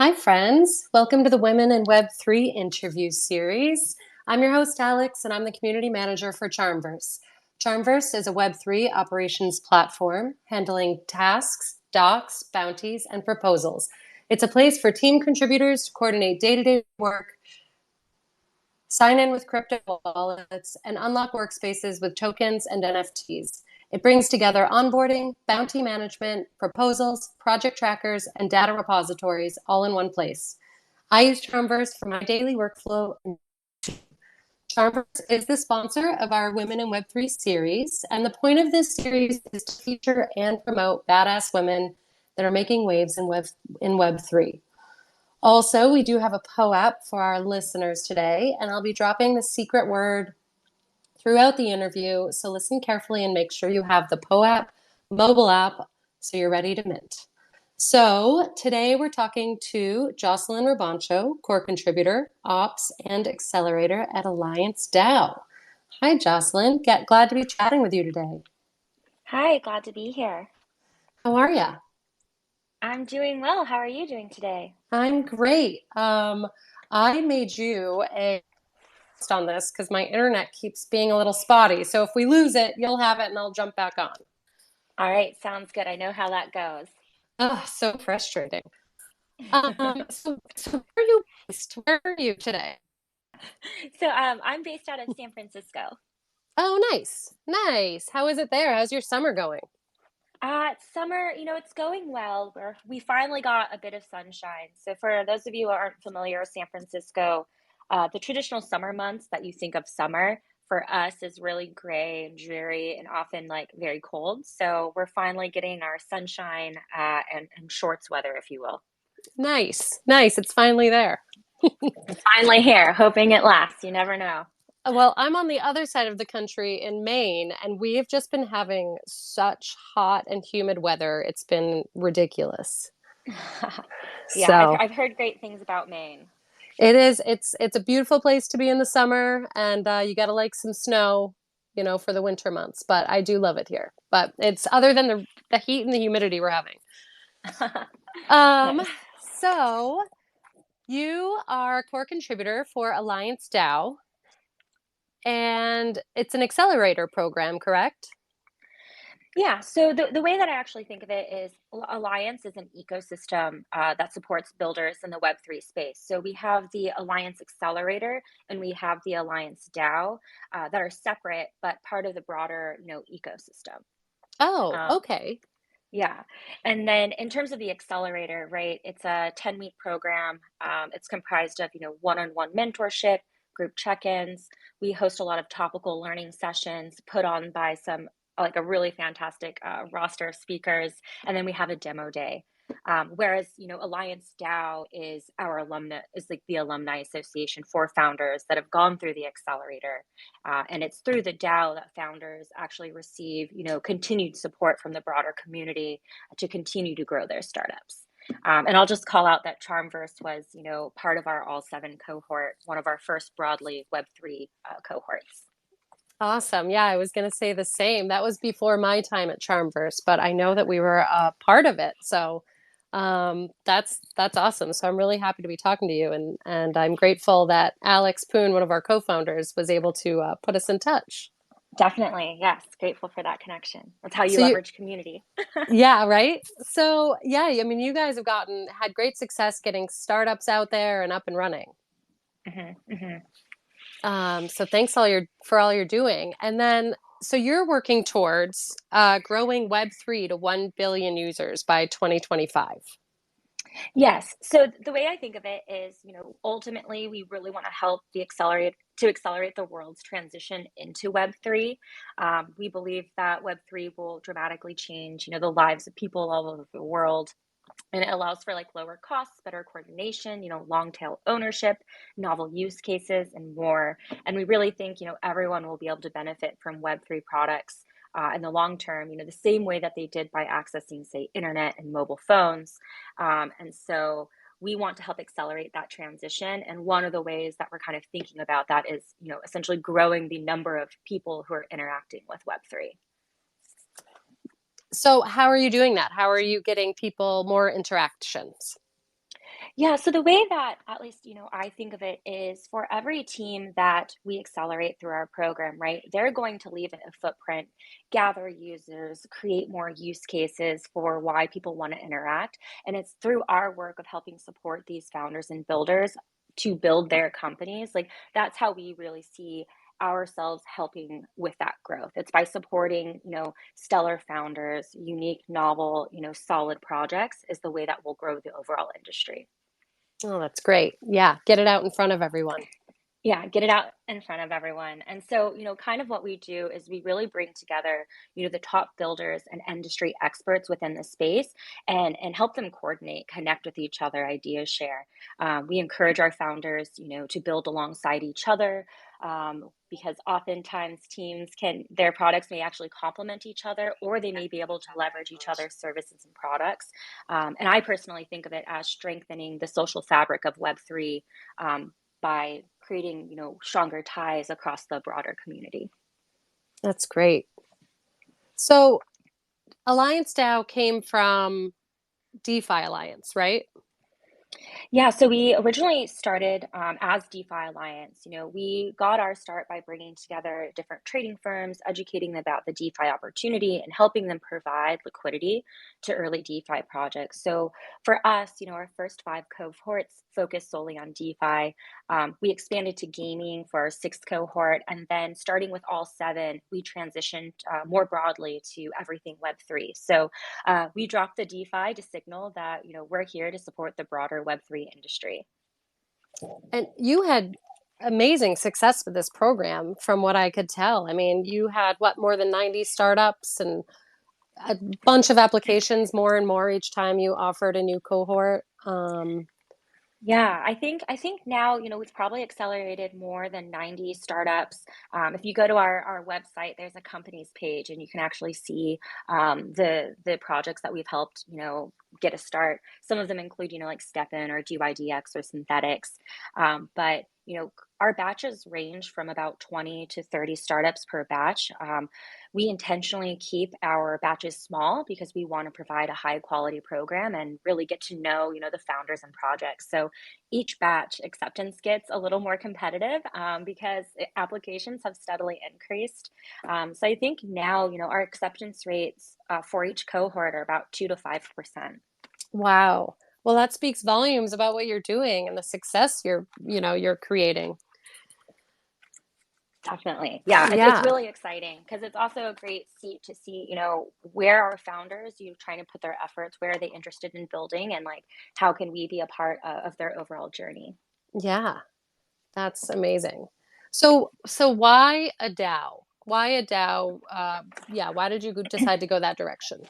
Hi, friends. Welcome to the Women in Web3 interview series. I'm your host, Alex, and I'm the community manager for CharmVerse. CharmVerse is a Web3 operations platform handling tasks, docs, bounties, and proposals. It's a place for team contributors to coordinate day-to-day work, sign in with crypto wallets, and unlock workspaces with tokens and NFTs. It brings together onboarding, bounty management, proposals, project trackers, and data repositories all in one place. I use CharmVerse for my daily workflow. CharmVerse is the sponsor of our Women in Web3 series, and the point of this series is to feature and promote badass women that are making waves in Web3. Also, we do have a POAP for our listeners today, and I'll be dropping the secret word throughout the interview, so listen carefully and make sure you have the POAP mobile app so you're ready to mint. So today we're talking to Jocelyn Robancho, core contributor, ops, and accelerator at Alliance DAO. Hi, Jocelyn. Glad to be chatting with you today. Hi, glad to be here. How are you? I'm doing well. How are you doing today? I'm great. I made you a post on this because my internet keeps being a little spotty. So if we lose it, you'll have it and I'll jump back on. All right, sounds good. I know how that goes. Oh, so frustrating. So where are you based? Where are you today? I'm based out of San Francisco. Oh, nice. Nice. How is it there? How's your summer going? Summer, it's going well. We finally got a bit of sunshine. So for those of you who aren't familiar with San Francisco, the traditional summer months that you think of summer for us is really gray and dreary and often like very cold. So we're finally getting our sunshine and shorts weather, if you will. Nice. Nice. It's finally there. It's finally here, hoping it lasts. You never know. Well, I'm on the other side of the country in Maine, and we have just been having such hot and humid weather. It's been ridiculous. Yeah, I've So I've heard great things about Maine. it is. It's a beautiful place to be in the summer, and you got to like some snow, for the winter months. But I do love it here. But it's other than the heat and the humidity we're having. Um, Nice. so you are a core contributor for Alliance DAO, and it's an accelerator program, correct? Yeah, so the way that I actually think of it is Alliance is an ecosystem that supports builders in the Web3 space. So we have the Alliance Accelerator and we have the Alliance DAO that are separate but part of the broader, ecosystem. Oh, Um, okay. yeah, and then in terms of the accelerator, right, it's a 10-week program. It's comprised of, one-on-one mentorship, group check-ins. We host a lot of topical learning sessions put on by some like a really fantastic roster of speakers, and then we have a demo day. Whereas, Alliance DAO is our alumni, is like the alumni association for founders that have gone through the accelerator, and it's through the DAO that founders actually receive, continued support from the broader community to continue to grow their startups. And I'll just call out that CharmVerse was, part of our all seven cohort, one of our first broadly Web3 cohorts. Awesome. Yeah, I was going to say the same. That was before my time at CharmVerse, but I know that we were a part of it. So that's awesome. So I'm really happy to be talking to you, and I'm grateful that Alex Poon, one of our co-founders, was able to put us in touch. Definitely. Yes. Grateful for that connection. That's how you So you, leverage community. yeah, right. So yeah, I mean, you guys have had great success getting startups out there and up and running. Hmm. Hmm. So thanks for all you're doing. And then, so you're working towards growing Web3 to 1 billion users by 2025. Yes. So the way I think of it is, ultimately we really want to help accelerate the world's transition into Web3. We believe that Web3 will dramatically change, the lives of people all over the world. And it allows for like lower costs, better coordination, long tail ownership, novel use cases, and more. And we really think, everyone will be able to benefit from Web3 products in the long term, the same way that they did by accessing, say, internet and mobile phones. And so we want to help accelerate that transition. And one of the ways that we're kind of thinking about that is, essentially growing the number of people who are interacting with Web3. So how are you doing that? How are you getting people more interactions? Yeah, so the way that at least, I think of it is for every team that we accelerate through our program, right? They're going to leave a footprint, gather users, create more use cases for why people want to interact. And it's through our work of helping support these founders and builders to build their companies. Like that's how we really see ourselves helping with that growth. It's by supporting, stellar founders, unique, novel, solid projects is the way that will grow the overall industry. Oh, that's great. Yeah, get it out in front of everyone. Yeah, get it out in front of everyone. And so, kind of what we do is we really bring together, the top builders and industry experts within the space and help them coordinate, connect with each other, ideas share. We encourage our founders, to build alongside each other. Because oftentimes teams their products may actually complement each other, or they may be able to leverage each other's services and products. And I personally think of it as strengthening the social fabric of Web3 by creating, stronger ties across the broader community. That's great. So, Alliance DAO came from DeFi Alliance, right? Yeah, so we originally started as DeFi Alliance. We got our start by bringing together different trading firms, educating them about the DeFi opportunity, and helping them provide liquidity to early DeFi projects. So for us, our first 5 cohorts focused solely on DeFi. We expanded to gaming for our sixth cohort, and then starting with all 7, we transitioned more broadly to everything Web3. So we dropped the DeFi to signal that we're here to support the broader Web3 industry. And you had amazing success with this program, from what I could tell. I mean, you had what, more than 90 startups and a bunch of applications, more and more each time you offered a new cohort. Yeah, I think now, we've probably accelerated more than 90 startups. If you go to our website, there's a companies page, and you can actually see the projects that we've helped, get a start. Some of them include, like Stepin or GYDX or Synthetics. But our batches range from about 20 to 30 startups per batch. We intentionally keep our batches small because we want to provide a high quality program and really get to know, the founders and projects. So each batch acceptance gets a little more competitive because applications have steadily increased. So I think now, our acceptance rates for each cohort are about 2 to 5%. Wow. Well, that speaks volumes about what you're doing and the success you're creating. Definitely. Yeah, it's Yeah. really exciting because it's also a great seat to see, where are founders, trying to put their efforts, where are they interested in building, and like how can we be a part of their overall journey. Yeah. That's amazing. So why a DAO? Why a DAO? Yeah, why did you decide to go that direction?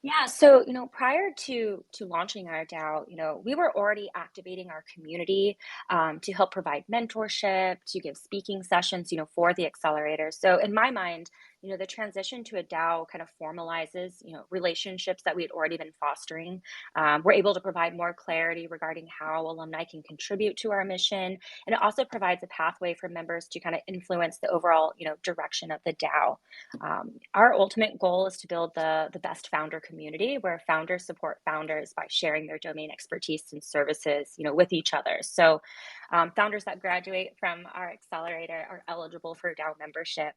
Yeah, so prior to launching our DAO, we were already activating our community to help provide mentorship, to give speaking sessions, for the accelerators. So in my mind, the transition to a DAO kind of formalizes, relationships that we had already been fostering. We're able to provide more clarity regarding how alumni can contribute to our mission, and it also provides a pathway for members to kind of influence the overall, direction of the DAO. Our ultimate goal is to build the best founder community where founders support founders by sharing their domain expertise and services, with each other. So founders that graduate from our accelerator are eligible for DAO membership.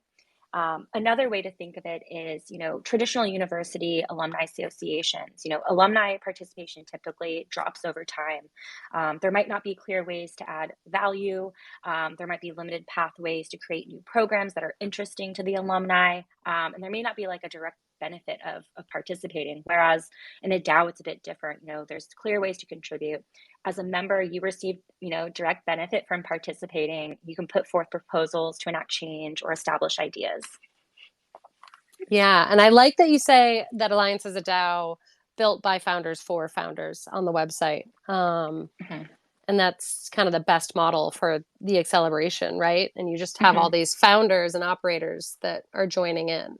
Another way to think of it is, traditional university alumni associations. Alumni participation typically drops over time. There might not be clear ways to add value. There might be limited pathways to create new programs that are interesting to the alumni. And there may not be like a direct benefit of participating. Whereas in a DAO, it's a bit different. There's clear ways to contribute. As a member, you receive, direct benefit from participating. You can put forth proposals to enact change or establish ideas. Yeah, and I like that you say that Alliance is a DAO built by founders for founders on the website. Mhm. And that's kind of the best model for the acceleration, right? And you just have all Mhm. these founders and operators that are joining in.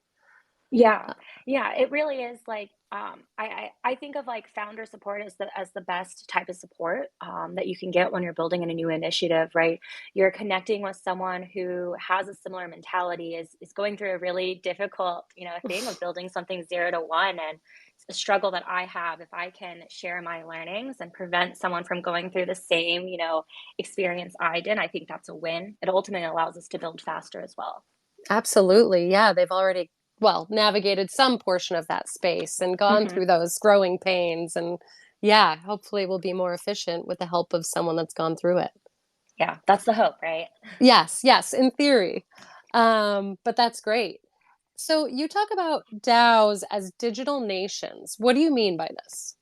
Yeah, yeah, it really is like I think of like founder support as the best type of support that you can get when you're building in a new initiative, right? You're connecting with someone who has a similar mentality, is going through a really difficult, thing of building something 0 to 1, and it's a struggle that I have. If I can share my learnings and prevent someone from going through the same, experience I did, I think that's a win. It ultimately allows us to build faster as well. Absolutely. Yeah, they've already, well, navigated some portion of that space and gone Hmm. through those growing pains. And yeah, hopefully we'll be more efficient with the help of someone that's gone through it. Yeah, that's the hope, right? Yes, yes, in theory. But that's great. So you talk about DAOs as digital nations. What do you mean by this?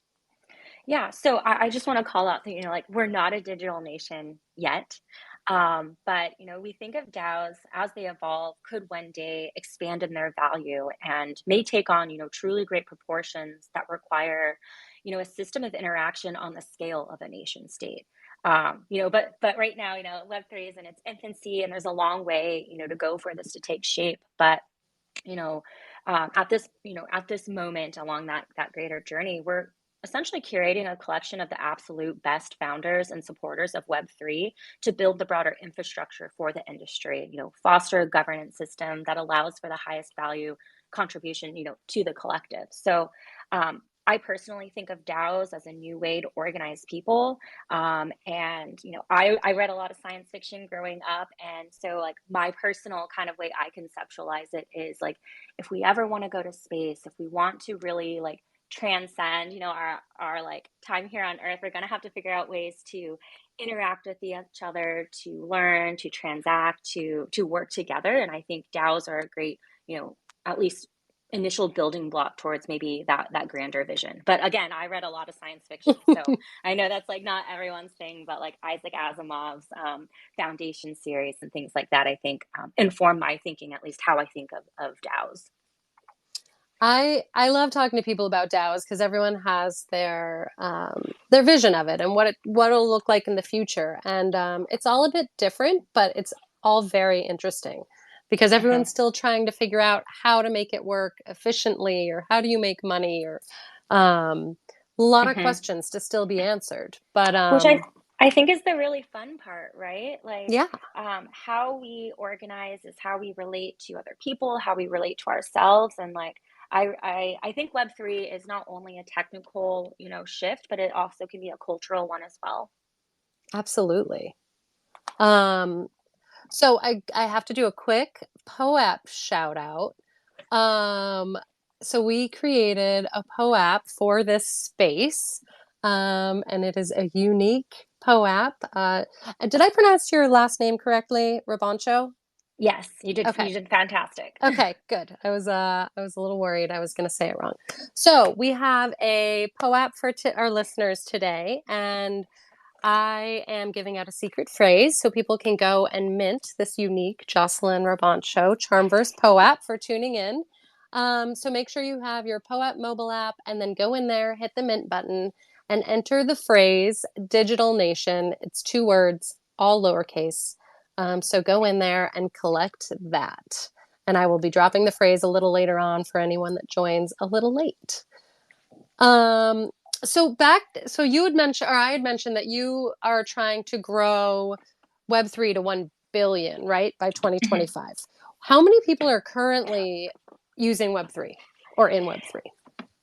Yeah, so I just want to call out that, like we're not a digital nation yet. But we think of DAOs as they evolve, could one day expand in their value and may take on, truly great proportions that require, a system of interaction on the scale of a nation state. But right now, Web3 is in its infancy and there's a long way, to go for this to take shape. But you know at this moment along that greater journey, we're essentially curating a collection of the absolute best founders and supporters of web3 to build the broader infrastructure for the industry, foster a governance system that allows for the highest value contribution, to the collective. So I personally think of DAOs as a new way to organize people. And I read a lot of science fiction growing up, and so like my personal kind of way I conceptualize it is like, if we ever want to go to space, if we want to really like transcend, our like time here on Earth, we're gonna have to figure out ways to interact with each other, to learn, to transact, to work together. And I think DAOs are a great, at least initial building block towards maybe that grander vision. But again, I read a lot of science fiction, so I know that's like not everyone's thing, but like Isaac Asimov's Foundation series and things like that, I think inform my thinking, at least how I think of DAOs. I love talking to people about DAOs because everyone has their vision of it and what it'll look like in the future. And it's all a bit different, but it's all very interesting because Uh-huh. everyone's still trying to figure out how to make it work efficiently or how do you make money or a lot of Hmm. questions to still be answered. But Which I think is the really fun part, right? Like yeah, how we organize is how we relate to other people, how we relate to ourselves, and like I think Web3 is not only a technical, shift, but it also can be a cultural one as well. absolutely. Um, so I have to do a quick POAP shout out. Um, so we created a POAP for this space, and it is a unique POAP. Did I pronounce your last name correctly, Robancho? Yes, Okay. you did fantastic. Okay, good. I was a little worried I was going to say it wrong. So we have a POAP for our listeners today, and I am giving out a secret phrase so people can go and mint this unique Jocelyn Robancho CharmVerse POAP for tuning in. So make sure you have your POAP mobile app and then go in there, hit the mint button, and enter the phrase Digital Nation. It's 2 words, all lowercase. So go in there and collect that. And I will be dropping the phrase a little later on for anyone that joins a little late. Um, so you had mentioned, or I had mentioned that you are trying to grow Web3 to 1 billion, right, by Mhm. 2025. How many people are currently using Web3 or in Web3?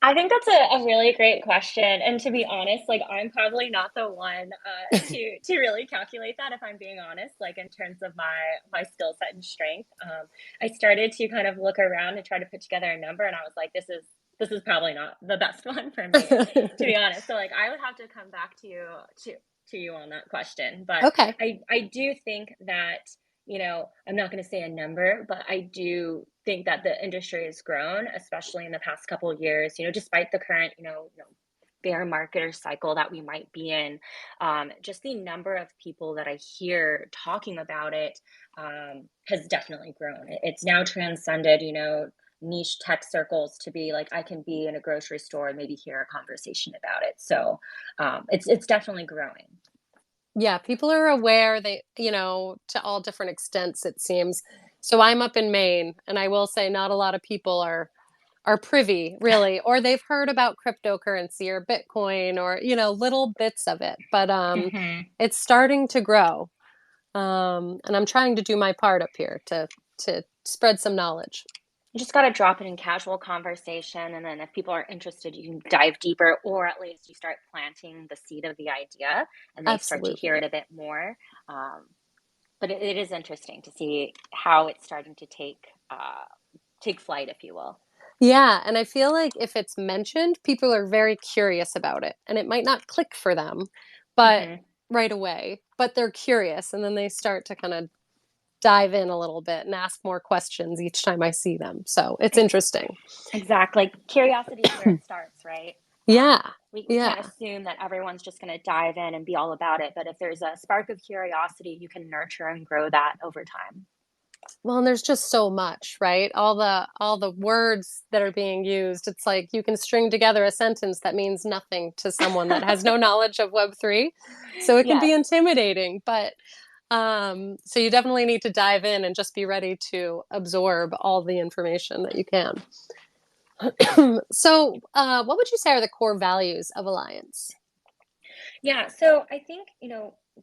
I think that's a really great question. And to be honest, like I'm probably not the one to really calculate that if I'm being honest, like in terms of my skill set and strength. I started to kind of look around and try to put together a number, and I was like, this is probably not the best one for me, to be honest. So like I would have to come back to you on that question. But Okay. I do think that I'm not going to say a number, but I do think that the industry has grown, especially in the past couple of years, despite the current, bear market or cycle that we might be in. Just the number of people that I hear talking about it has definitely grown. It's now transcended, niche tech circles to be like, I can be in a grocery store and maybe hear a conversation about it. So it's definitely growing. Yeah, people are aware to all different extents, it seems. So I'm up in Maine, and I will say not a lot of people are. are privy really, or they've heard about cryptocurrency or Bitcoin or, little bits of it, but Hmm. it's starting to grow. And I'm trying to do my part up here to spread some knowledge. You just got to drop it in casual conversation. And then if people are interested, you can dive deeper, or at least you start planting the seed of the idea and they start to hear Absolutely. it a bit more. Um, but it is interesting to see how it's starting to take flight, if you will. Yeah, and I feel like if it's mentioned, people are very curious about it, and it might not click for them, but Hmm. right away, but they're curious, and then they start to kind of dive in a little bit and ask more questions each time I see them. So it's interesting. Exactly. Curiosity is where it starts, right? Yeah, We can't yeah. assume that everyone's just going to dive in and be all about it. But if there's a spark of curiosity, you can nurture and grow that over time. Well, and there's just so much, right? All the words that are being used. It's like you can string together a sentence that means nothing to someone that has no knowledge of Web3. So it can be Yes. intimidating, but so you definitely need to dive in and just be ready to absorb all the information that you can. So, what would you say are the core values of Alliance? Yeah, so I think,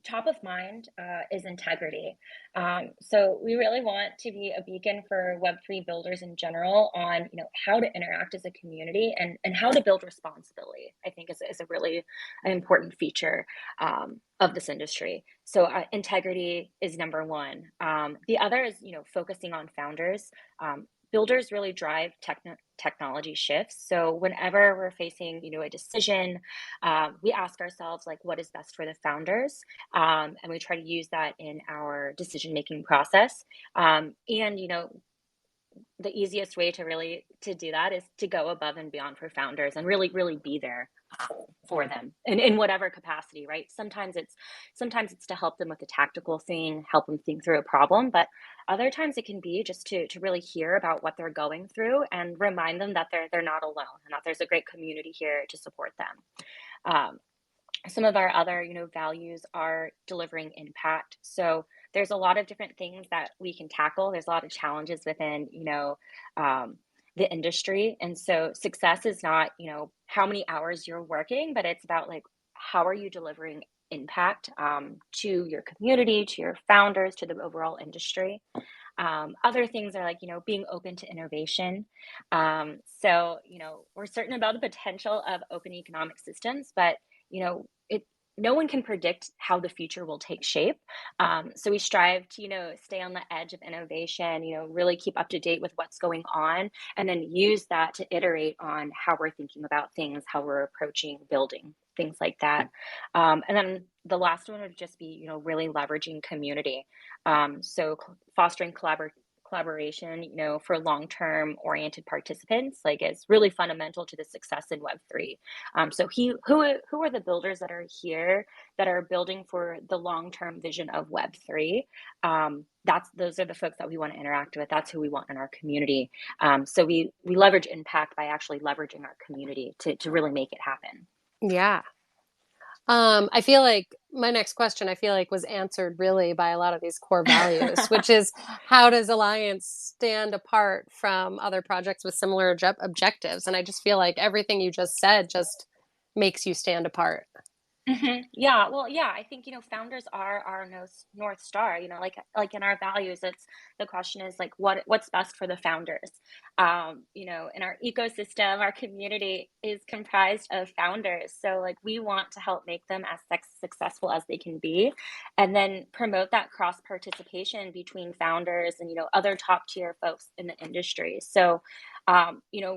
top of mind is integrity. So we really want to be a beacon for Web3 builders in general on, how to interact as a community and how to build responsibly, I think is a really important feature of this industry. So integrity is number one. The other is, focusing on founders. Builders really drive technology shifts. So whenever we're facing, a decision, we ask ourselves like what is best for the founders, and we try to use that in our decision making process. And the easiest way to do that is to go above and beyond for founders and really be there for them in whatever capacity, right? Sometimes it's to help them with a tactical thing, help them think through a problem, but other times it can be just to really hear about what they're going through and remind them that they're not alone and that there's a great community here to support them. um, some of our other values are delivering impact. So there's a lot of different things that we can tackle. There's a lot of challenges within um, the industry, and so success is not how many hours you're working, but it's about like how are you delivering impact to your community, to your founders, to the overall industry. Other things are like, being open to innovation. So, we're certain about the potential of open economic systems, but, it no one can predict how the future will take shape. So we strive to, stay on the edge of innovation, really keep up to date with what's going on, and then use that to iterate on how we're thinking about things, how we're approaching building, things like that. And then the last one would just be, really leveraging community. So fostering collaboration, for long-term oriented participants, like is really fundamental to the success in Web3. So who are the builders that are here that are building for the long-term vision of Web3? Those are the folks that we want to interact with. That's who we want in our community. So we leverage impact by actually leveraging our community to really make it happen. Yeah. I feel like my next question, I feel like was answered really by a lot of these core values, which is how does Alliance stand apart from other projects with similar objectives? And I just feel like everything you just said just makes you stand apart. Yeah, well, yeah, I think, founders are our North Star, like in our values, it's the question is like what's best for the founders. In our ecosystem, our community is comprised of founders. So like we want to help make them as successful as they can be, and then promote that cross participation between founders and, other top tier folks in the industry. So,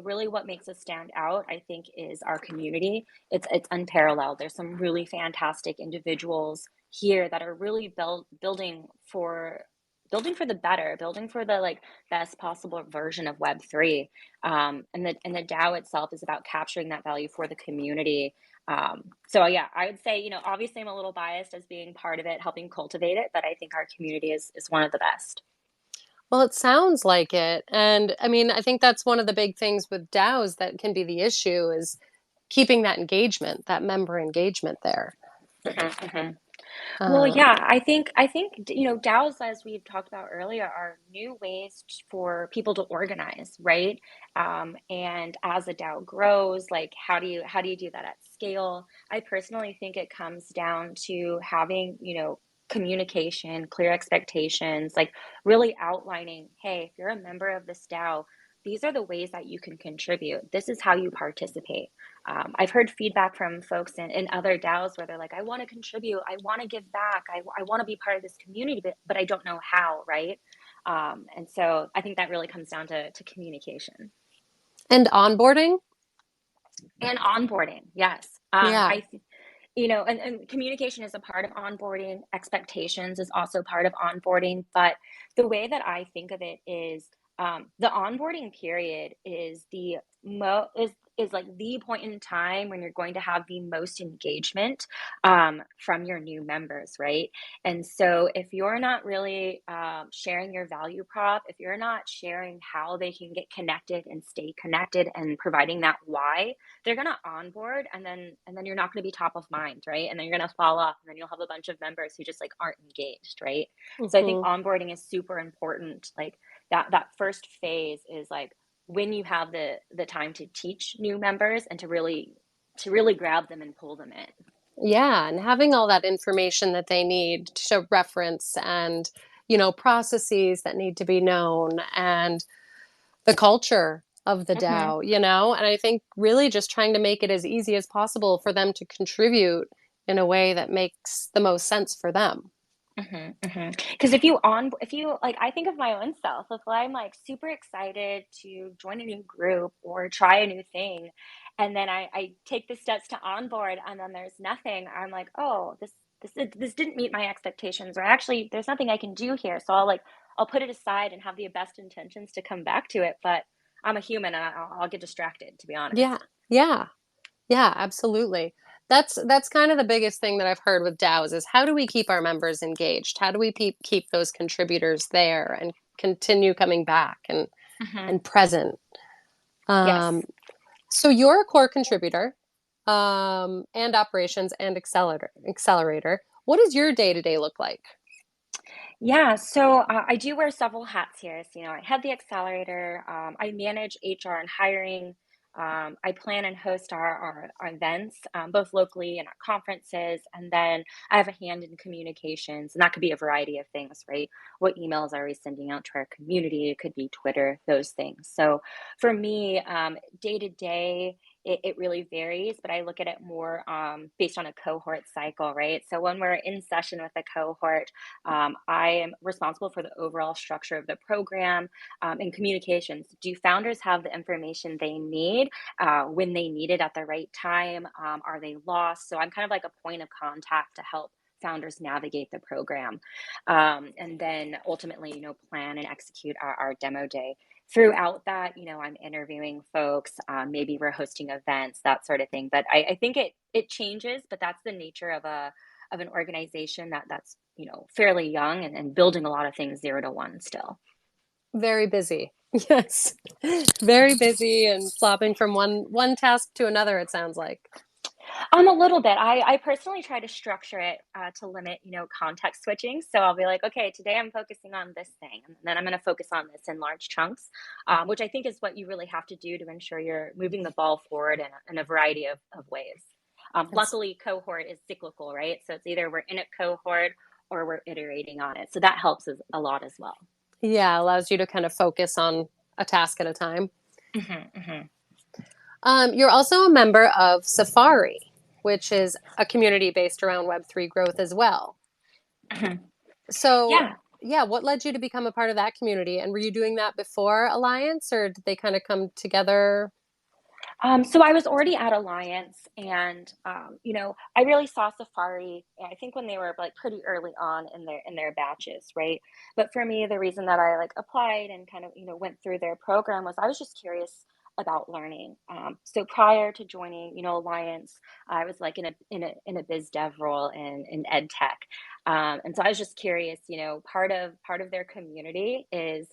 really what makes us stand out, I think, is our community. It's unparalleled. There's some really fantastic individuals here that are really building for the better, building for the like best possible version of Web3. And the DAO itself is about capturing that value for the community. So yeah, I would say, obviously I'm a little biased as being part of it, helping cultivate it, but I think our community is one of the best. Well, it sounds like it. And I mean, I think that's one of the big things with DAOs that can be the issue is keeping that engagement, that member engagement there. Mhm, mhm. Well, Um, yeah, I think DAOs, as we've talked about earlier, are new ways for people to organize, right? And as a DAO grows, like how do you do that at scale? I personally think it comes down to having, communication, clear expectations, like really outlining, hey, if you're a member of this DAO, these are the ways that you can contribute. This is how you participate. I've heard feedback from folks in other DAOs where they're like, I want to contribute, I want to give back, I want to be part of this community, but I don't know how, right? And so I think that really comes down to communication and onboarding. and onboarding. Yes. Yeah. And communication is a part of onboarding. Expectations is also part of onboarding. But the way that I think of it is the onboarding period is is like the point in time when you're going to have the most engagement from your new members, right? And so if you're not really sharing your value prop, if you're not sharing how they can get connected and stay connected and providing that why, they're going to onboard and then you're not going to be top of mind, right? And then you're going to fall off and then you'll have a bunch of members who just like aren't engaged, right? So I think Hmm. onboarding is super important. Like that first phase is like when you have the time to teach new members and to really grab them and pull them in. Yeah, and having all that information that they need to reference and, processes that need to be known and the culture of the Hmm. DAO. And I think really just trying to make it as easy as possible for them to contribute in a way that makes the most sense for them. Because if you like, I think of my own self. If I'm like super excited to join a new group or try a new thing, and then I take the steps to onboard, and then there's nothing, I'm like, oh, this didn't meet my expectations, or actually, there's nothing I can do here. So I'll put it aside and have the best intentions to come back to it. But I'm a human, and I'll get distracted, to be Yeah, honest. yeah, yeah, absolutely. That's kind of the biggest thing that I've heard with DAOs is how do we keep our members engaged? How do we keep those contributors there and continue coming back Hmm. and present? Um, Yes. so you're a core contributor, and operations and accelerator. What does your day to day look like? Yeah, so I do wear several hats here. So, I head the accelerator, I manage HR and hiring, I plan and host our events, both locally and at conferences. And then I have a hand in communications, and that could be a variety of things, right? What emails are we sending out to our community? It could be Twitter, those things. So for me, day to day, it really varies, but I look at it more based on a cohort cycle, right? So when we're in session with a cohort, I am responsible for the overall structure of the program and communications. Do founders have the information they need when they need it at the right time? Are they lost? So I'm kind of like a point of contact to help founders navigate the program. And then ultimately, plan and execute our demo day. Throughout that, I'm interviewing folks, maybe we're hosting events, that sort of thing. But I think it changes, but that's the nature of an organization that's fairly young and building a lot of things 0 to 1 still. Very busy. Yes. Very busy and flopping from one task to another, it sounds like. A little bit. I personally try to structure it to limit context switching. So I'll be like, okay, today I'm focusing on this thing, and then I'm going to focus on this in large chunks, which I think is what you really have to do to ensure you're moving the ball forward in a variety of ways. That's Luckily, cohort is cyclical, right? So it's either we're in a cohort or we're iterating on it. So that helps us a lot as well. yeah, allows you to kind of focus on a task at a time. Hmm. Hmm. You're also a member of Safari, which is a community based around Web3 growth as well. Hmm. So, Yeah. yeah, what led you to become a part of that community? And were you doing that before Alliance, or did they kind of come together? So I was already at Alliance, and I really saw Safari. I think when they were like pretty early on in their batches, right? But for me, the reason that I like applied and kind of went through their program was I was just curious about learning. So prior to joining, Alliance, I was like in a biz dev role in ed tech, and so I was just curious. Part of their community is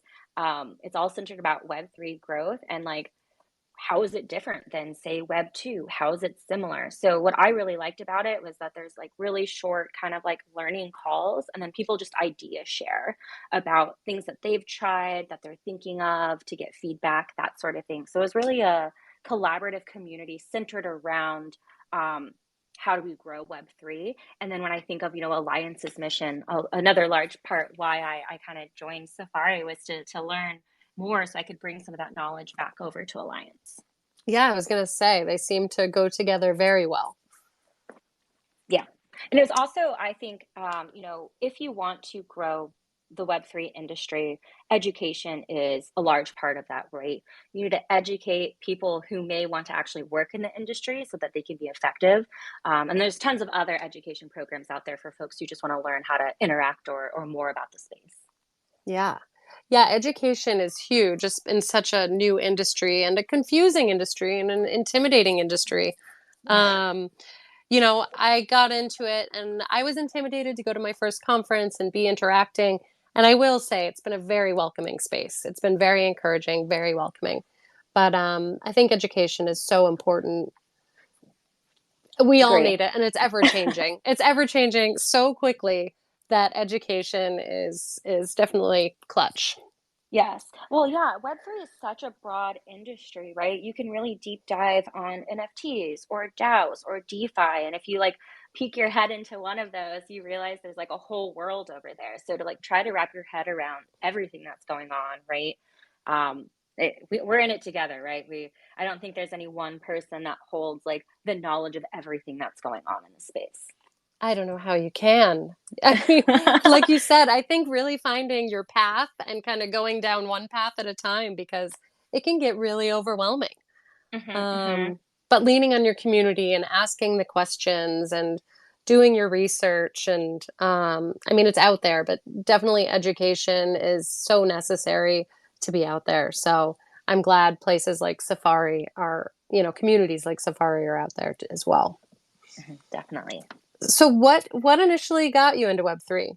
it's all centered about Web3 growth and like how is it different than, say, Web 2? How is it similar? So what I really liked about it was that there's like really short kind of like learning calls, and then people just idea share about things that they've tried, that they're thinking of to get feedback, that sort of thing. So it was really a collaborative community centered around um, how do we grow Web3? And then when I think of, Alliance's mission, another large part why I kind of joined Safari was to learn more so I could bring some of that knowledge back over to Alliance. Yeah, I was going to say they seem to go together very well. Yeah. And it was also, I think, if you want to grow the Web3 industry, education is a large part of that, right? You need to educate people who may want to actually work in the industry so that they can be effective. And there's tons of other education programs out there for folks who just want to learn how to interact or more about the space. Yeah. Yeah, education is huge, just in such a new industry and a confusing industry and an intimidating industry. Um, I got into it and I was intimidated to go to my first conference and be interacting. And I will say it's been a very welcoming space. It's been very encouraging, very welcoming. But I think education is so important. We all Agree. need it, and it's ever changing. It's ever changing so quickly that education is definitely clutch. Yes. Well, yeah, Web3 is such a broad industry, right? You can really deep dive on NFTs or DAOs or DeFi. And if you like peek your head into one of those, you realize there's like a whole world over there. So to like try to wrap your head around everything that's going on, right? We're in it together, right? I don't think there's any one person that holds like the knowledge of everything that's going on in the space. I don't know how you can. I mean, like you said, I think really finding your path and kind of going down one path at a time because it can get really overwhelming. Hmm. But leaning on your community and asking the questions and doing your research and I mean, it's out there, but definitely education is so necessary to be out there. So I'm glad places like Safari are, communities like Safari are out there as well. Definitely. So what initially got you into Web3?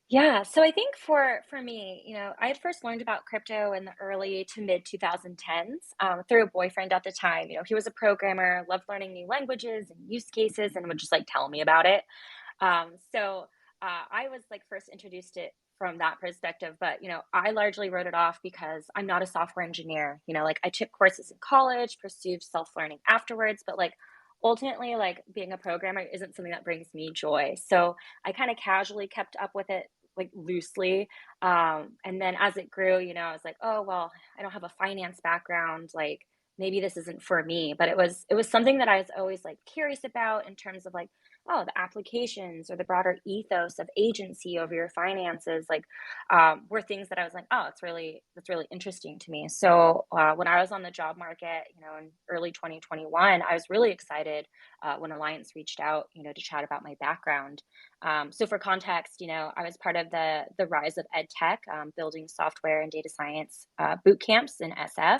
Yeah, so I think for me, I had first learned about crypto in the early to mid 2010s through a boyfriend at the time. He was a programmer, loved learning new languages and use cases, and would just like tell me about it. I was like first introduced it from that perspective, but I largely wrote it off because I'm not a software engineer. Like I took courses in college, pursued self-learning afterwards, but like ultimately, like being a programmer isn't something that brings me joy. So I kind of casually kept up with it like loosely. And then as it grew, I was like, oh well, I don't have a finance background, like maybe this isn't for me. But it was something that I was always like curious about in terms of like, oh, the applications or the broader ethos of agency over your finances, like were things that I was like, oh, that's really interesting to me. So when I was on the job market, in early 2021, I was really excited when Alliance reached out, to chat about my background. So for context, I was part of the rise of ed tech, building software and data science boot camps in SF,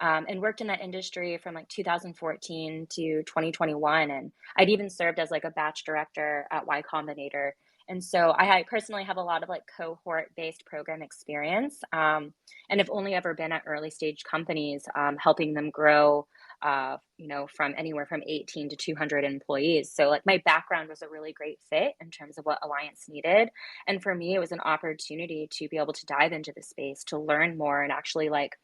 and worked in that industry from like 2014 to 2021. And I'd even served as like a batch director at Y Combinator. And so personally have a lot of like cohort based program experience, and have only ever been at early stage companies, helping them grow, from anywhere from 18 to 200 employees. So like my background was a really great fit in terms of what Alliance needed. And for me, it was an opportunity to be able to dive into the space, to learn more and actually like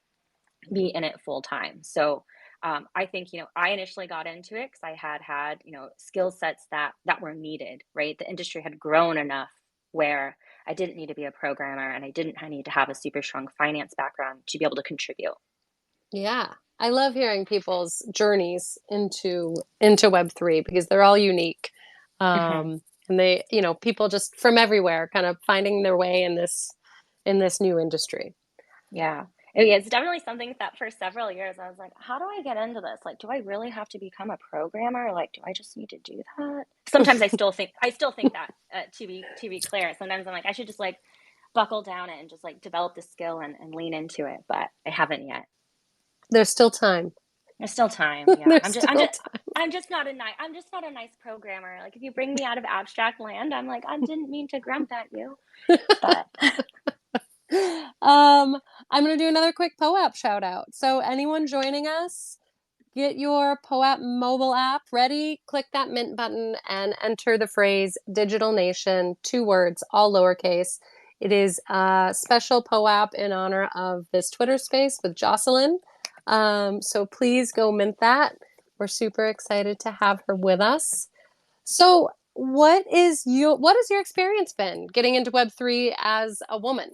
be in it full time. So I think I initially got into it because I had skill sets that were needed. Right, the industry had grown enough where I didn't need to be a programmer and I didn't need to have a super strong finance background to be able to contribute. Yeah. I love hearing people's journeys into Web3 because they're all unique. Hmm. And they, people just from everywhere kind of finding their way in this new industry. Yeah. It's definitely something that for several years I was like, how do I get into this? Like, do I really have to become a programmer? Like, do I just need to do that? Sometimes I still think that, to be clear. Sometimes I'm like, I should just like buckle down and just like develop the skill and lean into it, but I haven't yet. There's still time. There's still time. Yeah. There's still time. I'm just not a nice programmer. Like if you bring me out of abstract land, I'm like, I didn't mean to grunt at you. But Um, I'm going to do another quick POAP shout out. So anyone joining us, get your POAP mobile app ready, click that mint button, and enter the phrase Digital Nation, 2 words, all lowercase. It is a special POAP in honor of this Twitter space with Jocelyn. So please go mint that. We're super excited to have her with us. So what has your experience been getting into Web3 as a woman?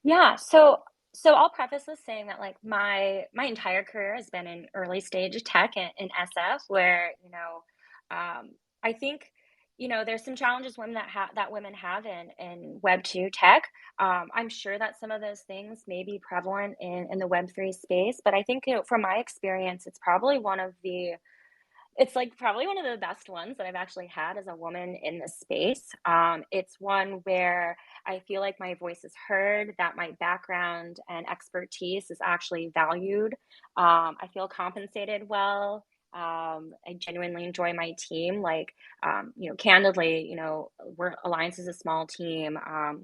Yeah, so I'll preface this saying that like my entire career has been in early stage tech and SF, where I think there's some challenges women have in Web 2 tech. I'm sure that some of those things may be prevalent in the Web 3 space, but I think from my experience, it's like probably one of the best ones that I've actually had as a woman in this space. It's one where I feel like my voice is heard, that my background and expertise is actually valued. I feel compensated well. I genuinely enjoy my team. Candidly, Alliance is a small team.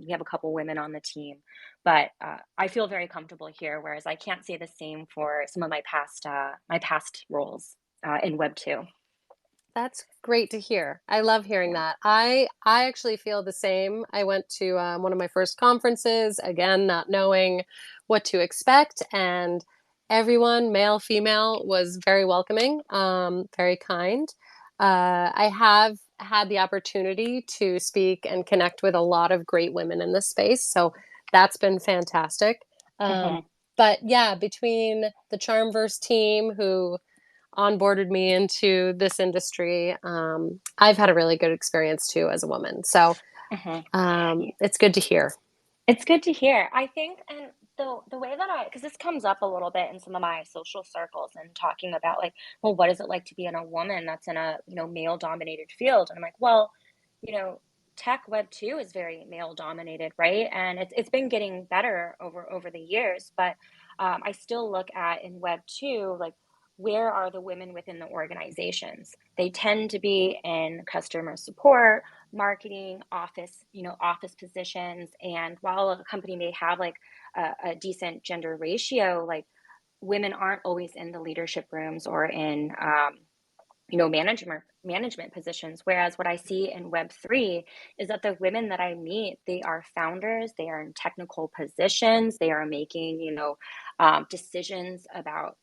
We have a couple women on the team, but I feel very comfortable here. Whereas I can't say the same for some of my past roles in Web 2. That's great to hear. I love hearing Yeah. that. I actually feel the same. I went to one of my first conferences, again, not knowing what to expect, and everyone, male, female, was very welcoming, very kind. I have had the opportunity to speak and connect with a lot of great women in this space, so that's been fantastic. Um, Mhm. but yeah, between the CharmVerse team who onboarded me into this industry, I've had a really good experience too as a woman. So Mhm. it's good to hear. It's good to hear. I think, and the way that because this comes up a little bit in some of my social circles and talking about like, well, what is it like to be in a woman that's in a male dominated field? And I'm like, well, you know, tech Web 2 is very male dominated, right? And it's been getting better over the years, but I still look at in Web 2 like where are the women within the organizations? They tend to be in customer support, marketing, office positions. And while a company may have like a decent gender ratio, like women aren't always in the leadership rooms or in management positions. Whereas what I see in Web 3 is that the women that I meet, they are founders, they are in technical positions, they are making decisions about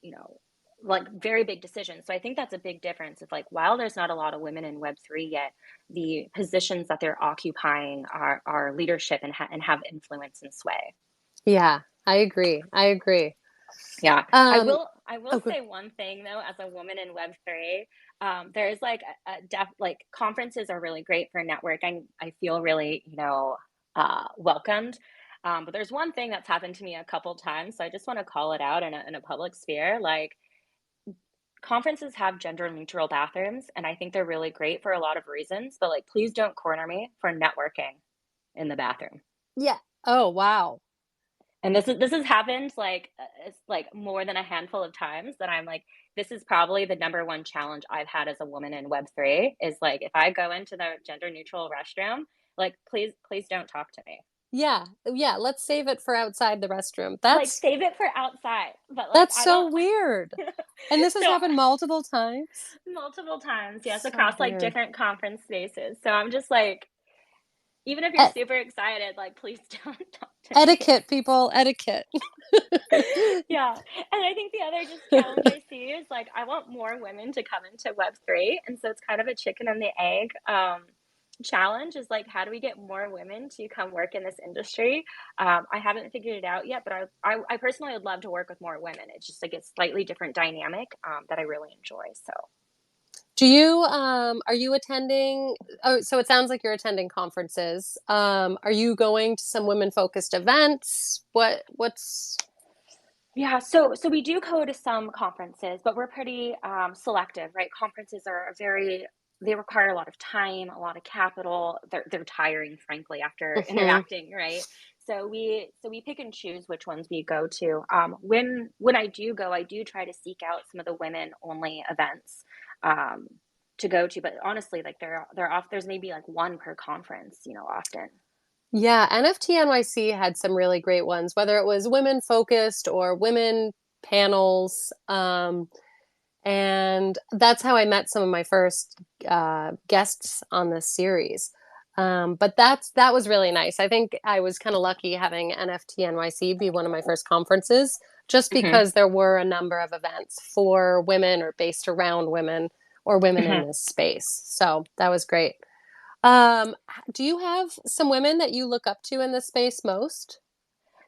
like very big decisions. So I think that's a big difference. It's like while there's not a lot of women in Web 3 yet, the positions that they're occupying are leadership and have influence and sway. Yeah, I agree. I agree. Yeah, Um, I will oh, good. say one thing though, as a woman in Web 3, there's like like conferences are really great for networking. I feel really, welcomed. But there's one thing that's happened to me a couple times, so I just want to call it out in a public sphere. Like conferences have gender neutral bathrooms, and I think they're really great for a lot of reasons, but like please don't corner me for networking in the bathroom. Yeah. Oh, wow. And this has happened like it's like more than a handful of times that I'm like, this is probably the number one challenge I've had as a woman in Web 3 is like if I go into the gender neutral restroom, like please don't talk to me. Yeah. Yeah. Let's save it for outside the restroom. Like save it for outside, but like That's I so don't. weird. And this has So happened multiple times. multiple times, yes, So across like weird. different conference spaces. So I'm just like, even if you're Et- super excited, like please don't talk to me. etiquette, people, etiquette. Yeah. And I think the other just challenge I see is like I want more women to come into Web 3. And so it's kind of a chicken and the egg challenge is like how do we get more women to come work in this industry? I haven't figured it out yet, but I personally would love to work with more women. It's just like a slightly different dynamic that I really enjoy. So Are you attending? Oh, so it sounds like you're attending conferences. Are you going to some women focused events? What's, yeah, so we do go to some conferences, but we're pretty selective, right? Conferences are they require a lot of time, a lot of capital. They're tiring, frankly, after Mhm. interacting, right? So we pick and choose which ones we go to. When I do go, I do try to seek out some of the women only events um, to go to. But honestly, like they're off. There's maybe like one per conference, often. Yeah, NFT NYC had some really great ones, whether it was women focused or women panels. And that's how I met some of my first guests on this series. But that was really nice. I think I was kind of lucky having NFT NYC be one of my first conferences, just Hmm. because there were a number of events for women or based around women or women in Hmm. this space. So that was great. Do you have some women that you look up to in this space most?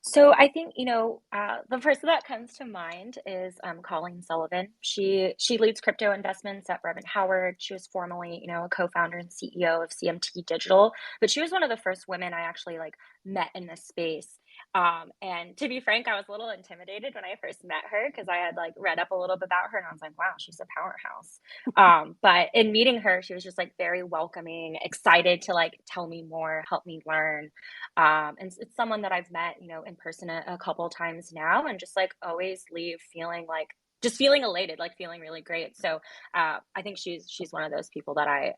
So I think, the person that comes to mind is Colleen Sullivan. She leads crypto investments at Brevan Howard. She was formerly, a co-founder and CEO of CMT Digital, but she was one of the first women I actually like met in this space. And to be frank, I was a little intimidated when I first met her because I had like read up a little bit about her and I was like, wow, she's a powerhouse. But in meeting her, she was just like very welcoming, excited to like tell me more, help me learn. And it's someone that I've met, in person a couple times now, and just like always leave feeling like just feeling elated, like feeling really great. So I think she's one of those people that I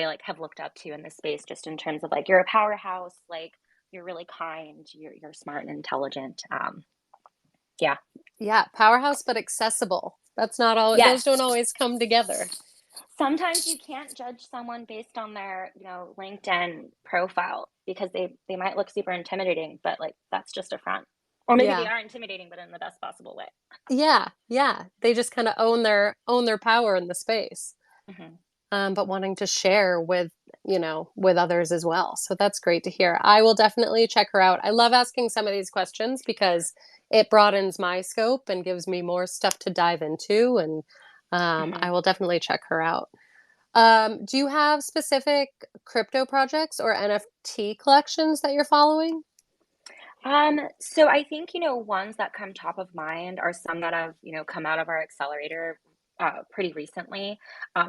like have looked up to in this space, just in terms of like you're a powerhouse, like you're really kind, you're smart and intelligent. Yeah. Yeah, powerhouse but accessible. That's not all, those Yes. don't always come together. Sometimes you can't judge someone based on their, LinkedIn profile because they might look super intimidating, but like that's just a front. Or maybe they Yeah. are intimidating, but in the best possible way. Yeah, yeah. They just kind of own their power in the space, Hmm. but wanting to share with others as well. So that's great to hear. I will definitely check her out. I love asking some of these questions because it broadens my scope and gives me more stuff to dive into, and I Hmm. will definitely check her out. Do you have specific crypto projects or NFT collections that you're following? So I think, ones that come top of mind are some that have, come out of our accelerator pretty recently.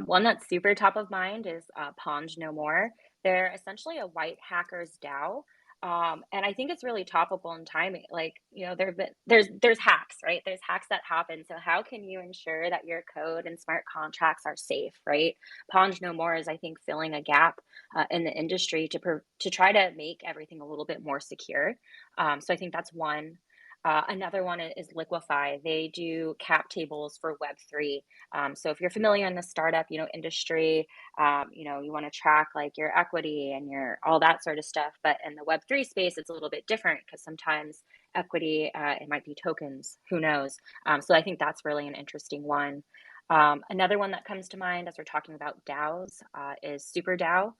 One that's super top of mind is Pond No More. They're essentially a white hackers DAO. And I think it's really topical and timing. Like, there's hacks, right? There's hacks that happen. So how can you ensure that your code and smart contracts are safe, right? Pond No More is, I think, filling a gap in the industry to try to make everything a little bit more secure. So I think that's one. Another one is Liquify. They do cap tables for Web3. So if you're familiar in the startup, industry, you want to track like your equity and your all that sort of stuff. But in the Web3 space, it's a little bit different because sometimes equity, it might be tokens. Who knows? So I think that's really an interesting one. Another one that comes to mind as we're talking about DAOs is SuperDAO.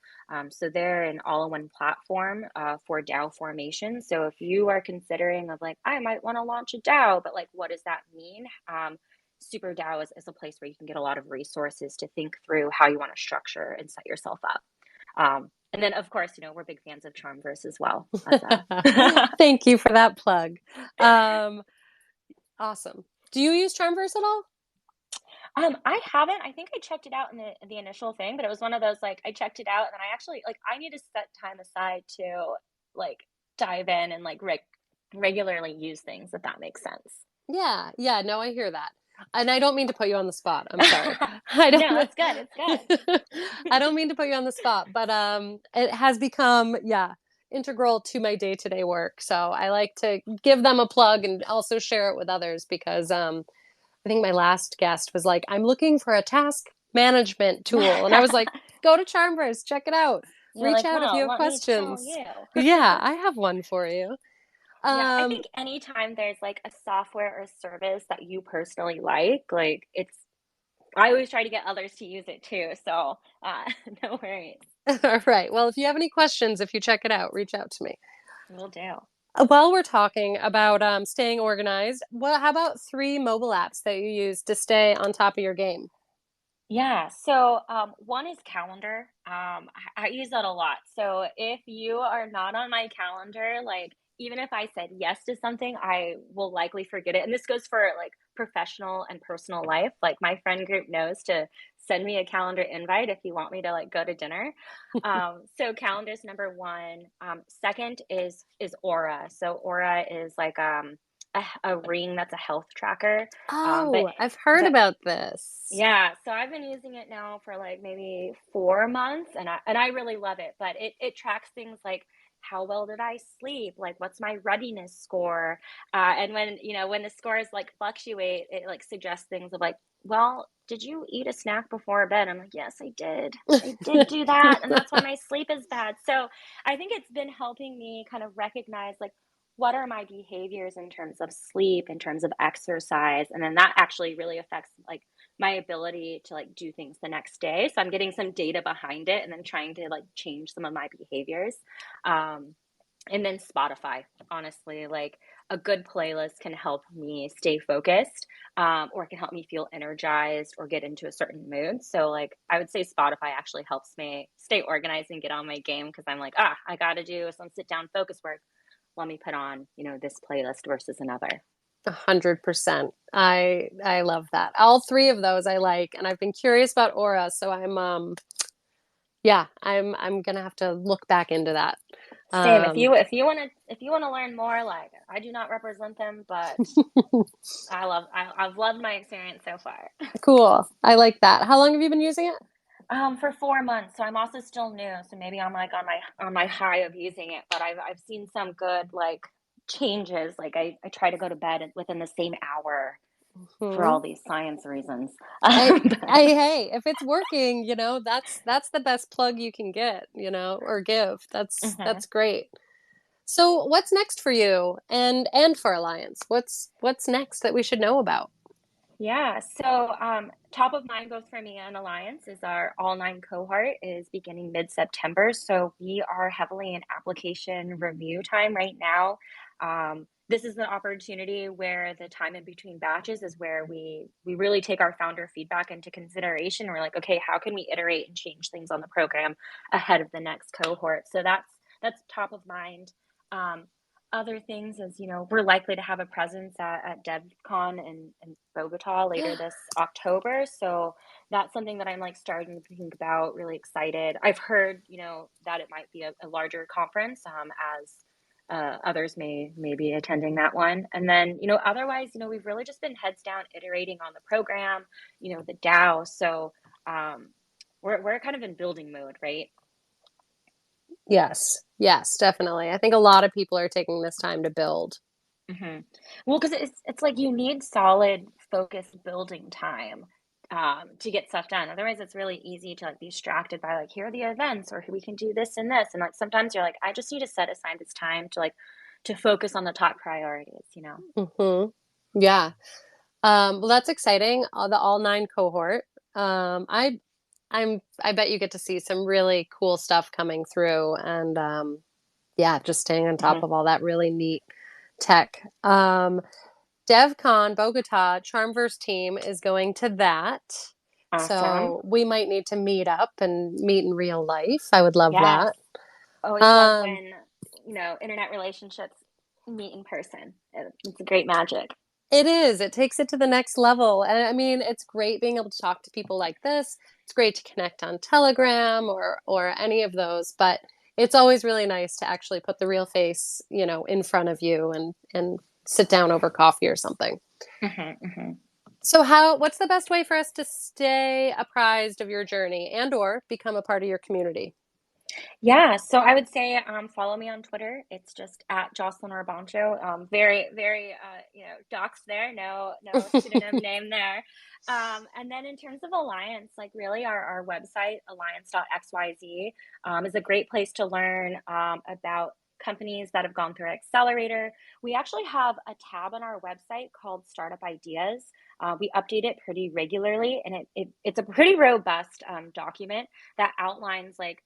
So they're an all-in-one platform for DAO formation. So if you are considering of like, I might want to launch a DAO, but like, what does that mean? Super DAO is a place where you can get a lot of resources to think through how you want to structure and set yourself up. And then, of course, we're big fans of CharmVerse as well. As a Thank you for that plug. Um, awesome. Do you use CharmVerse at all? I haven't. I think I checked it out in the initial thing, but it was one of those like I checked it out and then I actually like I need to set time aside to like dive in and like regularly use things if that makes sense. Yeah, yeah, no, I hear that. And I don't mean to put you on the spot. I'm sorry. I No, don't it's good. It's I good. don't mean to put you on the spot, but it has become, yeah, integral to my day-to-day work. So I like to give them a plug and also share it with others because I think my last guest was like, I'm looking for a task management tool. And I was like, go to Charmverse, check it out. You're Reach like, out if you well, have let me tell questions. you. Yeah, I have one for you. Yeah, I Um, think anytime there's like a software or service that you personally like it's I always try to get others to use it too. So, no worries. all right. Well, if you have any questions, if you check it out, reach out to me. Will do. While we're talking about staying organized, how about three mobile apps that you use to stay on top of your game? Yeah. So, one is calendar. I use that a lot. So if you are not on my calendar, like even if I said yes to something, I will likely forget it. And this goes for like professional and personal life. Like my friend group knows to send me a calendar invite if you want me to like go to dinner. So calendar's number one. Second is Aura. So Aura is like a ring that's a health tracker. But Oh, I've heard the about this. yeah, so I've been using it now for like maybe 4 months and I really love it, but it tracks things like how well did I sleep? Like, what's my readiness score? And when, when the scores like fluctuate, it like suggests things of like, well, did you eat a snack before bed? I'm like, yes, I did. I did do that. And that's why my sleep is bad. So I think it's been helping me kind of recognize like, what are my behaviors in terms of sleep, in terms of exercise? And then that actually really affects like my ability to like do things the next day. So I'm getting some data behind it and then trying to like change some of my behaviors. Um, and then Spotify, honestly, like a good playlist can help me stay focused, or it can help me feel energized or get into a certain mood. So, like, I would say Spotify actually helps me stay organized and get on my game because I'm like, I got to do some sit down focus work. Let me put on, this playlist versus another. 100%. I love that. All three of those I like, and I've been curious about Aura, so yeah, I'm gonna have to look back into that. Same. If Um, you want to learn more, like I do not represent them, but I've loved my experience so far. cool. I like that. How long have you been using it? For 4 months, so I'm also still new. So maybe I'm like on my high of using it, but I've seen some good like changes. Like I try to go to bed within the same hour for Hmm. all these science reasons. I, hey, if it's working, that's the best plug you can get, or give. That's Mhm. great. So what's next for you and for Alliance? What's next that we should know about? Yeah, so top of mind both for me and Alliance is our all nine cohort is beginning mid-September. So we are heavily in application review time right now. This is the opportunity where the time in between batches is where we really take our founder feedback into consideration. We're like, okay, how can we iterate and change things on the program ahead of the next cohort? So that's top of mind. Um, Other things is, we're likely to have a presence at DevCon in Bogota later this October. So that's something that I'm like starting to think about, really excited. I've heard, that it might be a larger conference, as others may be attending that one. And then, otherwise, we've really just been heads down iterating on the program, the DAO. So um, we're kind of in building mode, right? Yes. Yes, definitely. I think a lot of people are taking this time to build. hmm Well, because it's like you need solid focused building time to get stuff done. Otherwise, it's really easy to like be distracted by like here are the events or we can do this and this, and like sometimes you're like I just need to set aside this time to like to focus on the top priorities. Hmm. Yeah. Well, that's exciting. The all nine cohort. I bet you get to see some really cool stuff coming through, and yeah, just staying on top hmm of all that really neat tech. DevCon Bogota CharmVerse team is going to that, Awesome. so we might need to meet up and meet in real life. I would love Yes. that. Always love Um, when internet relationships meet in person. It's a great magic. It is. It takes it to the next level. And I mean, it's great being able to talk to people like this. It's great to connect on Telegram or any of those, but it's always really nice to actually put the real face, in front of you and sit down over coffee or something. hmm So what's the best way for us to stay apprised of your journey and or become a part of your community? Yeah, so I would say follow me on Twitter. It's just at Jocelyn Robancho. Very, very, docs there. No pseudonym name there. And then in terms of Alliance, like really our website, alliance.xyz, is a great place to learn about companies that have gone through an accelerator. We actually have a tab on our website called Startup Ideas. We update it pretty regularly, and it's a pretty robust document that outlines like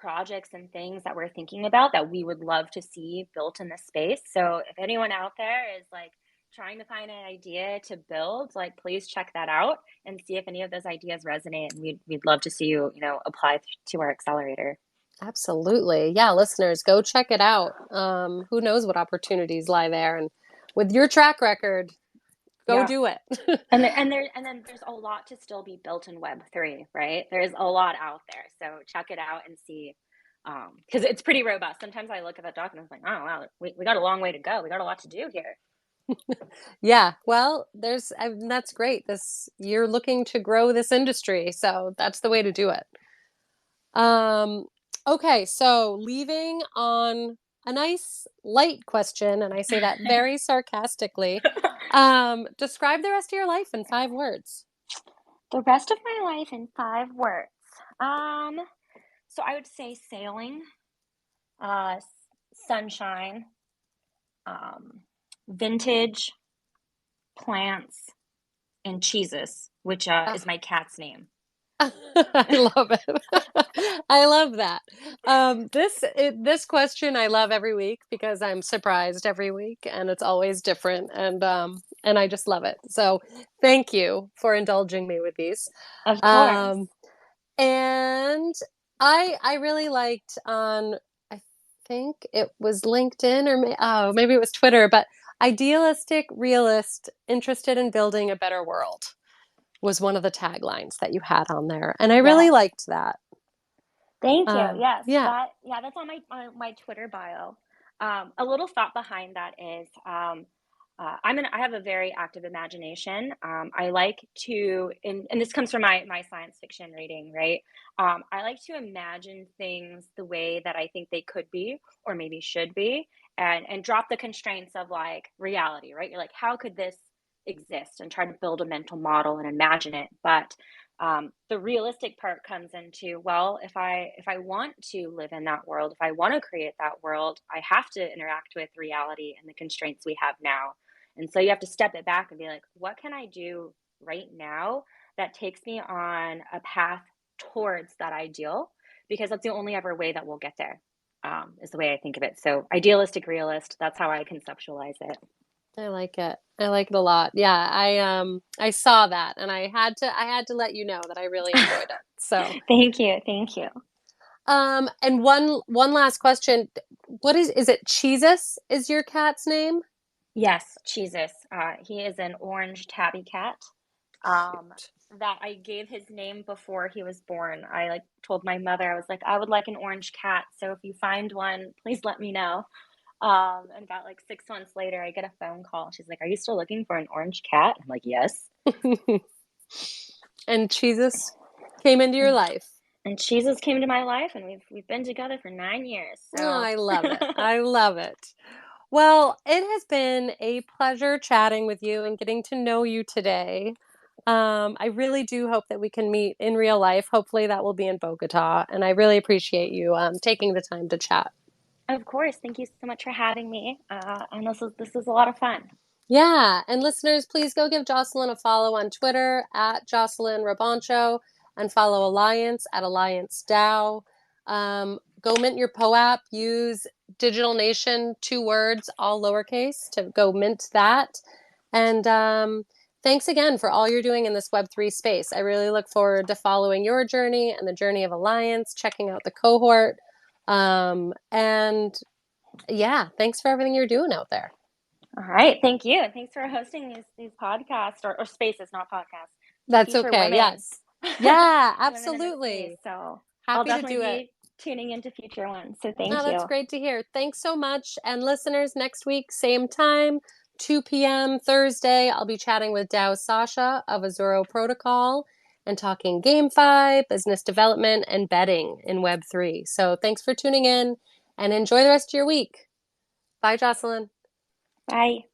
projects and things that we're thinking about that we would love to see built in this space. So if anyone out there is like trying to find an idea to build, like please check that out and see if any of those ideas resonate. And we'd love to see you, apply to our accelerator. Absolutely. Yeah, listeners, go check it out. Who knows what opportunities lie there? And with your track record, go Yeah. do it. And then there's a lot to still be built in Web3, right? There's a lot out there. So check it out and see. Because it's pretty robust. Sometimes I look at that doc and I'm like, oh wow, we got a long way to go. We got a lot to do here. Yeah, well, that's great. You're looking to grow this industry, so that's the way to do it. Um, Okay, so leaving on a nice light question, and I say that very sarcastically. Describe the rest of your life in 5 words. The rest of my life in 5 words. Um, so I would say sailing, sunshine, um, vintage, plants, and cheeses, which is my cat's name. I love it. I love that. This question I love every week because I'm surprised every week and it's always different and I just love it. So thank you for indulging me with these. Of course. Um, and I really liked on I think it was LinkedIn or maybe it was Twitter, but idealistic realist interested in building a better world was one of the taglines that you had on there. And I really Yes. liked that. Thank you. Yes, Yeah. that's on my Twitter bio. A little thought behind that is I have a very active imagination. I like to and this comes from my science fiction reading, right? I like to imagine things the way that I think they could be or maybe should be, and drop the constraints of like reality, right? You're like, how could this exist? And try to build a mental model and imagine it. But the realistic part comes into, well, if I want to live in that world, if I want to create that world, I have to interact with reality and the constraints we have now. And so you have to step it back and be like, what can I do right now that takes me on a path towards that ideal? Because that's the only ever way that we'll get there, is the way I think of it. So idealistic realist, that's how I conceptualize it. I like it. I like it a lot. Yeah, I saw that and I had to let you know that I really enjoyed it. So, Thank you. Thank you. and one last question. What is it Jesus is your cat's name? Yes, Jesus. He is an orange tabby cat. Um, Cute. that I gave his name before he was born. I like told my mother, I was like, I would like an orange cat. So if you find one, please let me know. And about like 6 months later, I get a phone call. She's like, "Are you still looking for an orange cat?" I'm like, "Yes." And Jesus came into your And, life. and Jesus came to my life, and we've been together for 9 years. Oh, So I love it. I love it. Well, it has been a pleasure chatting with you and getting to know you today. I really do hope that we can meet in real life. Hopefully, that will be in Bogota. And I really appreciate you taking the time to chat. of course, thank you so much for having me. And this is a lot of fun. Yeah. And listeners, please go give Jocelyn a follow on Twitter at Jocelyn Robancho and follow Alliance at Alliance DAO. Go mint your POAP. Use Digital Nation, 2 words, all lowercase, to go mint that. And thanks again for all you're doing in this Web3 space. I really look forward to following your journey and the journey of Alliance, checking out the cohort. And yeah, thanks for everything you're doing out there. All right, thank you, and thanks for hosting these podcasts or spaces, not podcasts, to That's feature okay. women, Yes. Yeah, women in the space. absolutely. So I'll Happy to definitely do it. be tuning into future ones. So Oh, thank that's you. great to hear. Thanks so much. And listeners, next week, same time, 2 p.m. Thursday, I'll be chatting with Dow Sasha of Azuro Protocol and talking GameFi, business development, and betting in Web3. So thanks for tuning in and enjoy the rest of your week. Bye, Jocelyn. Bye.